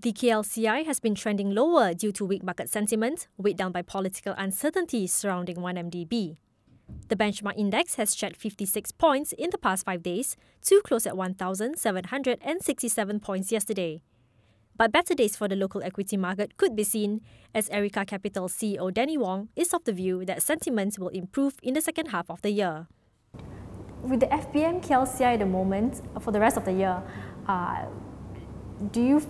The KLCI has been trending lower due to weak market sentiment, weighed down by political uncertainty surrounding 1MDB. The benchmark index has shed 56 points in the past 5 days to close at 1,767 points yesterday. But better days for the local equity market could be seen, as Areca'S Capital CEO Danny Wong is of the view that sentiment will improve in the second half of the year. With the FBM KLCI at the moment, for the rest of the year, do you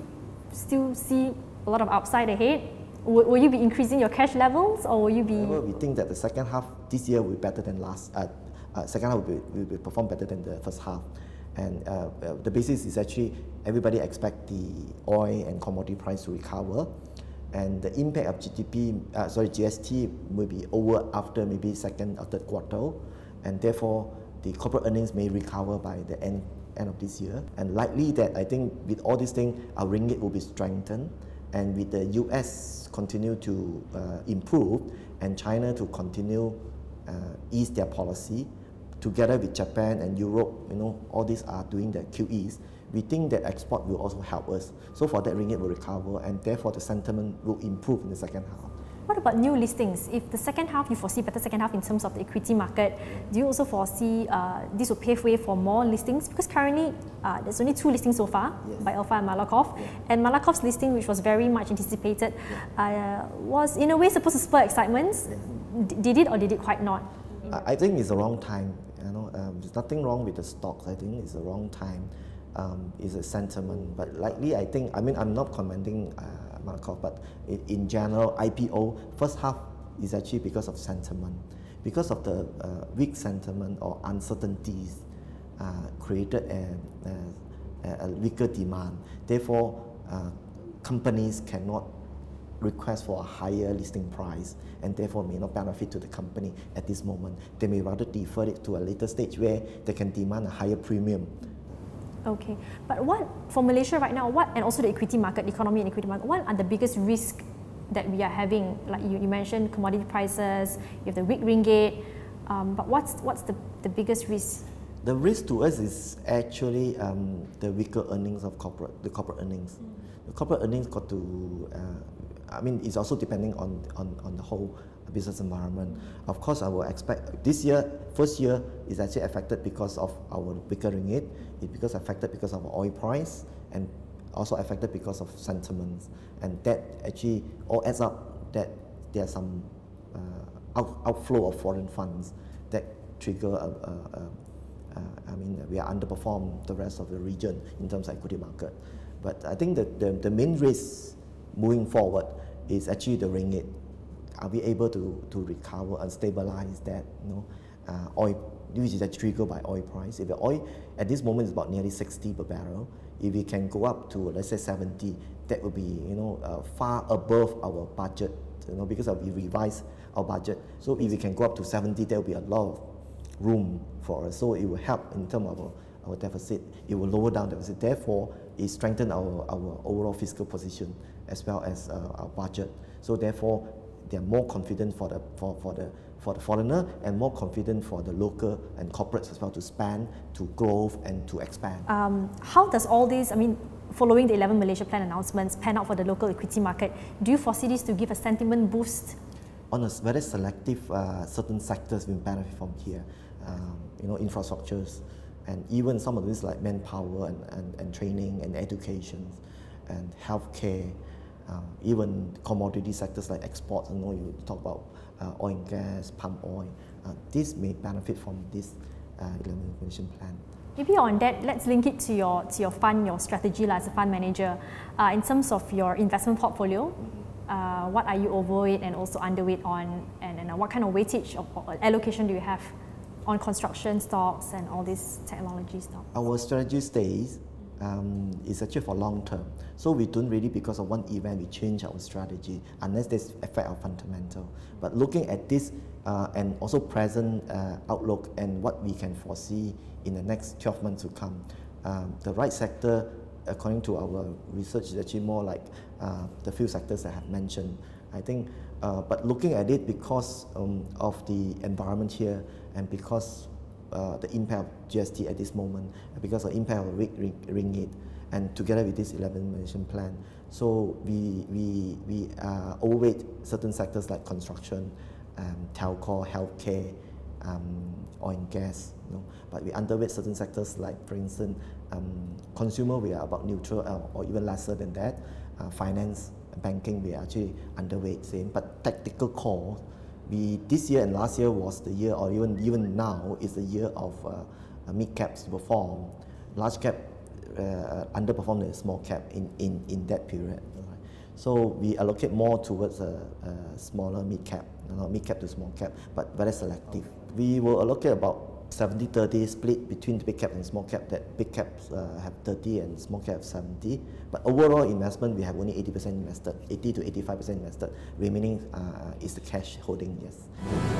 still see a lot of upside ahead? Will you be increasing your cash levels, or will you be? Well, we think that the second half this year will be better than last. Second half will perform better than the first half, and the basis is actually everybody expect the oil and commodity price to recover, and the impact of GST will be over after maybe second or third quarter, and therefore the corporate earnings may recover by the end of this year. And likely that I think with all these things, our ringgit will be strengthened, and with the US continue to improve and China to continue ease their policy, together with Japan and Europe, all these are doing their QEs. We think that export will also help us. So for that, ringgit will recover, and therefore the sentiment will improve in the second half. What about new listings? If the second half, you foresee better second half in terms of the equity market, do you also foresee this will pave way for more listings? Because currently, there's only 2 listings so far, by Alpha and Malakoff. And Malakoff's listing, which was very much anticipated, was in a way supposed to spur excitement. Did it, or did it quite not? I think it's the wrong time. There's nothing wrong with the stocks. I think it's the wrong time. It's a sentiment, but likely I'm not commenting Malakoff, but in general, IPO first half is actually because of sentiment, because of the weak sentiment or uncertainties created a weaker demand. Therefore, companies cannot request for a higher listing price, and therefore may not benefit to the company at this moment. They may rather defer it to a later stage where they can demand a higher premium. Okay, but what for Malaysia right now? And also the equity market, economy and equity market. What are the biggest risks that we are having? Like you mentioned, commodity prices. You have the weak ringgit. But what's the biggest risk? The risk to us is actually the weaker earnings of the corporate earnings. The corporate earnings got to. It's also depending on the whole business environment. Of course, I will expect this year, first year is actually affected because of our weaker ringgit. It's affected because of oil price, and also affected because of sentiments. And that actually all adds up that there are some outflow of foreign funds that trigger we are underperformed the rest of the region in terms of equity market. But I think that the main risk moving forward is actually the ringgit. Are we able to recover and stabilize that? Oil, which is triggered by oil price. If the oil at this moment is about nearly 60 per barrel, if we can go up to, let's say, 70, that will be far above our budget. Because we revised our budget. So if we can go up to 70, there will be a lot of room for us. So it will help in terms of our deficit. It will lower down the deficit. Therefore, it strengthens our overall fiscal position as well as our budget. So therefore, they are more confident for the foreigner, and more confident for the local and corporates as well to spend, to grow, and to expand. How does all this, following the 11 Malaysia Plan announcements, pan out for the local equity market? Do you foresee this to give a sentiment boost? On a very selective, certain sectors will benefit from here. Infrastructures, and even some of this like manpower and training and education and healthcare. Even commodity sectors like exports, you talk about oil and gas, palm oil. This may benefit from this 11 Malaysian Plan. Maybe on that, let's link it to your fund, your strategy as a fund manager. In terms of your investment portfolio, what are you overweight and also underweight on, and what kind of weightage or allocation do you have on construction stocks and all these technology stocks? Our strategy stays. Is actually for long term. So we don't really, because of one event, we change our strategy unless this affect our fundamental. But looking at this and also present outlook and what we can foresee in the next 12 months to come, the right sector, according to our research, is actually more like the few sectors I have mentioned. I think, but looking at it because of the environment here, and because the impact of GST at this moment, because of the impact of weak ringgit, and together with this 11 Malaysian plan. So we overweight certain sectors like construction, telco, healthcare, oil and gas, but we underweight certain sectors like, for instance, consumer, we are about neutral or even lesser than that. Finance, banking, we are actually underweight same, but tactical calls, this year and last year was the year, or even now is the year of mid caps to perform. Large cap underperformed the small cap in that period. So we allocate more towards a smaller mid cap to small cap, but very selective. We will allocate about 70-30 split between the big cap and small cap, that big caps have 30 and small cap have 70. But overall investment, we have only 80% invested, 80 to 85% invested. Remaining is the cash holding, yes.